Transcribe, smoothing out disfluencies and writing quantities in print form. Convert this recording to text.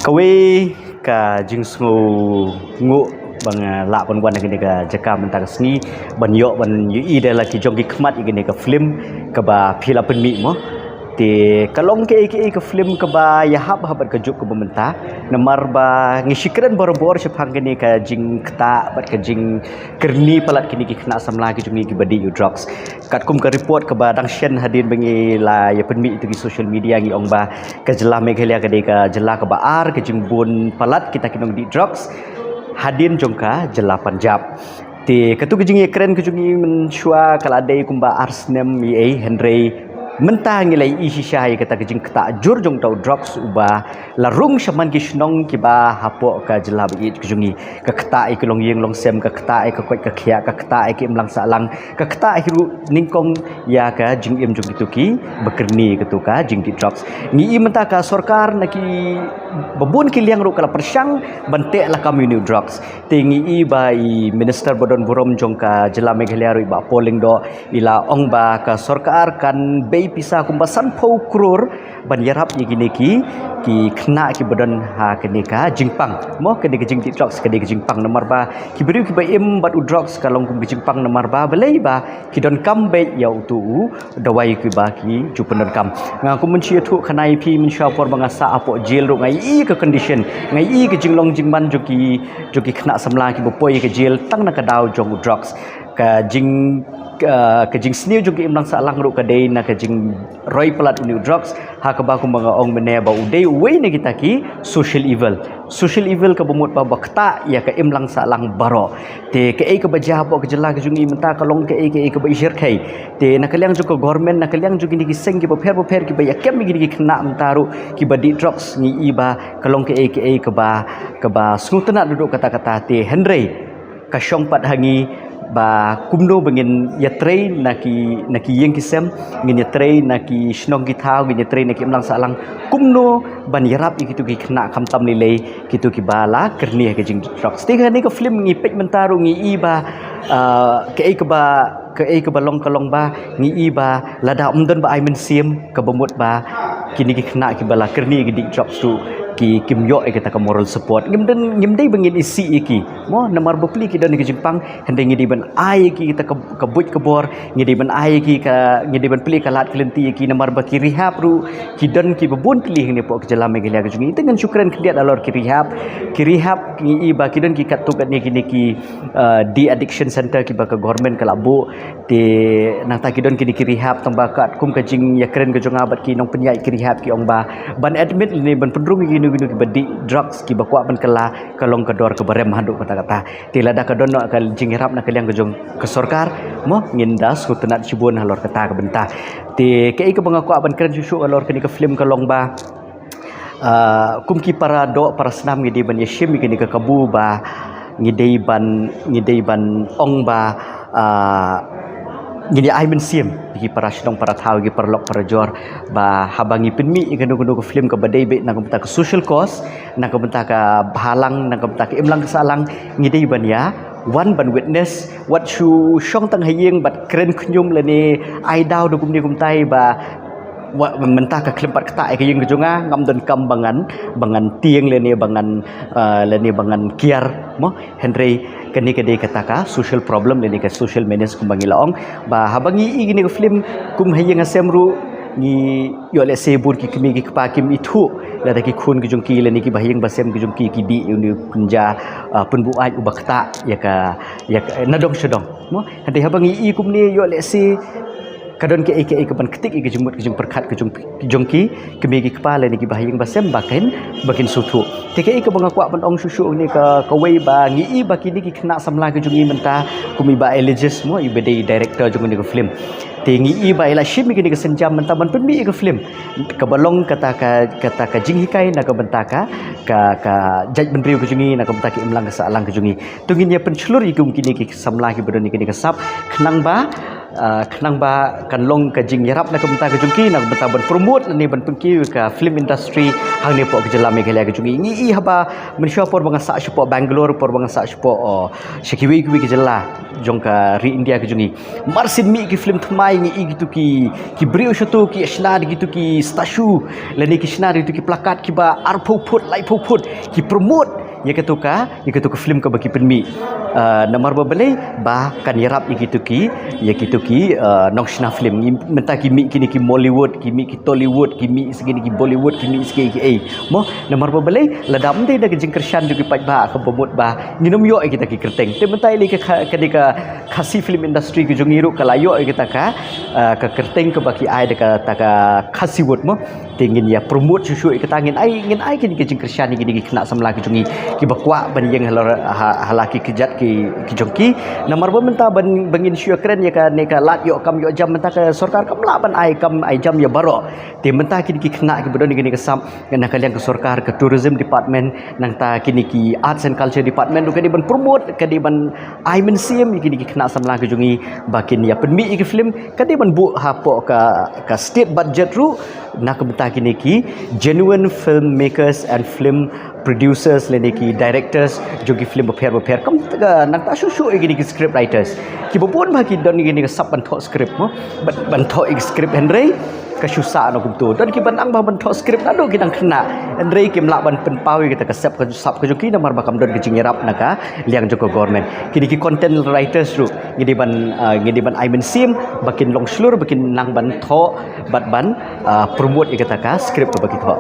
Kawe ka jingsu ngu bang la ban wan gini ka jaka mentar sni ban yo ban yu i de la ki jong ki khmat gini ka film ka ba phila pen mi mo ti kalong ke film ka ba ya hab habat ka juk ka bementa namar ba ngisikren bor sepang gini ka jing kta bat ka jing kerni palat kini ki khna samla ki jung ki badi you drugs kat kum ka report ka ba dang shen hadin bangi la ya pen mi itu ki social media ngi ong ba ka jela meghalia ka de ka jela ka ba ar ka jing bun palat kita kinong di drugs hadin jongka jela Punjab ti katu kijing keren kijing menshua kaladai kumba arsnem ye Henry mentah ngilai isi syai kata kijing kata jur jong tau drugs uba larung shaman kishnong kiba hapo ka jela bi kijungi ka kata ik long yeng long sem ka kata ik kwat ka khia ka kata ik imlang salang ka kata hiru ningkong ya ka jing im jong kituki bekerni ketuka jing di drugs ni mentah ka sarkar naki babun kiliang ru kala persyang bantek la community drugs tingi i bai minister bodon borom jongka jela meghalia ru ba polling do ila ong ba ka sarkar kan bei pisa kumbasan pau krur ban yarap ni gini ki kena ki bodon ha kenika jingpang mo kedi jing di drugs kedi jingpang nomor ba ki beri ki bai im bat u drugs kalong kum jingpang nomor ba belai ba ki don kam be yau tu dawai ki ba ki jupen kam ngaku menci thu khanai pi men syapor bangasa apo jail ru ngai i ke condition ngai i ke jinglong jingman joki kena samla ki bopoi ke jail tang na ka daw jong drugs ka jing ke jing sniu juga imlang salang ru ka dei na ka jing roi pelat uni drugs ha ka ba ku mga ong mene ba udei we ne kita ki social evil ka bumut ba bakta ya ka imlang salang baro te ke ei ka baja bo ka jela ka jungi menta ka long ke ei ka ba ishir kai te na kaliang juga government na kaliang juga ni ki seng ki ba pher ki ba ya kem gi ki kena mentaru ki ba di drugs ni i ba ka long ke ei ka ba snutana duduk kata-kata te Henry ka syong pat hangi ba kumno bangin yatrei naki yeng kisem ngin yatrei naki shnong ki thau ngin yatrei naki imlang salang kumno ban yarap ikitu ki khna khamtam lilei kitu ki bala kerni ke jing drugs tiga ni ka film ngi pek mentaru ngi iba ke ei ka balong kalong ba ngi iba lada umdon ba ai men sim ka bomot ba kini ki khna ki bala kerni ki di drugs tu ki kimyo kita ka moral support ngimdai bangin isi iki mo namar bopli ki don ki Jepang hende ngidi ban ai ki kita ka buj ka bor ngidi ban ai ki ka ngidi ban pli ka lat kelenti ki namar ba ki rehab ru ki don ki babun pli ni po ke jela megelia ka jungi dengan syukran kediat alor ki rehab ki ba ki don ki kat tu kat ni ki di addiction center ki ba ka government ka labu te nang ta ki don ki rehab tamba kat kum ka jing ya keren ka jonga bat ki nong penyai ki rehab ki ong ba ban admit ni ban pendrung ki ginu ki badi drugs ki bakwa ban kala kalong kedor ke barem handuk kata-kata tilada ka dono ka jingirap na kaliang kejong ke sarkar mo ngindas ku tenat cibun halor kata ka benta ti kei ka bangaku ban keren susu halor kini ke film kalong ba kum ki para senam ngidi ban yeshim kini ke kabu ba ngidei ban ong ba gini ai men sim gi para shnong para thau gi para lok para jor ba habangi penmi ganu ke film ke badai be na ka ke social cause na ka benta ka bhalang na ka benta ke imlang salang ngidei ban ya one ban witness what chu shong tang hayeng bat kren khnyum le ni ai daw do kumni kumtai ba mentah ka klempat kata ke yung kejonga ngam don kam bangan tieng le ni bangan kiar mo Henry kani kade kataka social problem le ni ka social menace kumbangi laong ba habangi i gini ka film kum hayeng asemru ni yo le sebur ki kimi ki pakim itu la ki khun ki jongki le ni ki bahayeng basem ki jongki ki di uni kunja penbu ai ubakta ya nadong sedong mo hande habangi i kum ni yo le si kadon ke ban ketik ke jumut ke jung perkat ke jongki ke megi kepala ni ki bahayeng basem bakin sutu teke ke bangaku ban ong susu ni ka wei ba ngi ba kini ki kena samla ke jungi menta kumi ba eligious mo i bede director jung ni ke film tingi i ba ila shim kini ke senjam menta ban penmi ke film ke balong kata ka jing hikai na ka benta ka jaj ben riu ke jungi na ka benta ki imlang ke salang ke jungi tungin ya pencelur ikum kini ki samla ki bodon ni kini ke sap kenang ba kenang ba kan long ka jing yarap na kamta ka jungki nak benta ban promote ni ban pengki ka film industry hang ni pok ke jelam ke la ka jungki ngi haba men syo por bang sa syo Bangalore por bang sa syo Shikiwi ke jela jong ka ri India ke jungi marsin mi ki film thmai ngi gitu ki brio shutu ki ashnar gitu ki stashu lani ki shnar gitu ki plakat ki ba arpho put lai pho put ki promote ya ketuka film ka bagi penmi nomor babale ba kan yarap ya gitu ki nong shna film menta ki mi kini ki Mollywood ki mi ki Tollywood ki mi segini ki Bollywood ki mi segi ki mo nomor babale ladam de da jing kershan juga paj ba ka pomot ba ninum yo kita ki kerteng te menta ile ka khasi film industry ki jungiru kalayo kita ka kerteng ka baki ai da ka khasi wot mo tingin ya promote susu kita ngin ai kini ki jing kershan ni ki kena samla ki jungi ki bakwa ban yang halaki kejat ki jongki namar ba menta ban bangin syu keren ya ka ne ka lat yo kam yo jam menta ka sarkar kam la ban ai jam ya baro ti menta ki kena ki bodon ni ka sam kana kalian ke sarkar ke tourism department nang ta kini ki arts and culture department du ka di ban promote ka di ban ai men sim ki kena samla ki jungi bakin ya penmi ki film ka di ban bu hapo ka state budget ru nak benta kini ki genuine filmmakers and film producers lene ki directors jogi film beper kam nak ta shu gini ki script writers ki bopon ba ki don gini ka sub ban tho script mo ban tho script henry ka susa no kumtu don ki ban ang ba ban tho script ado ki dang kena henry ki mlak ban penpawi kita ka sub ka jogi namar ba kam don ki jingerap naka liang joko government kini ki content writers ru ngidi ban I mean sim bakin long slur bakin nang ban tho bat ban promote ikata ka script ka bagi tho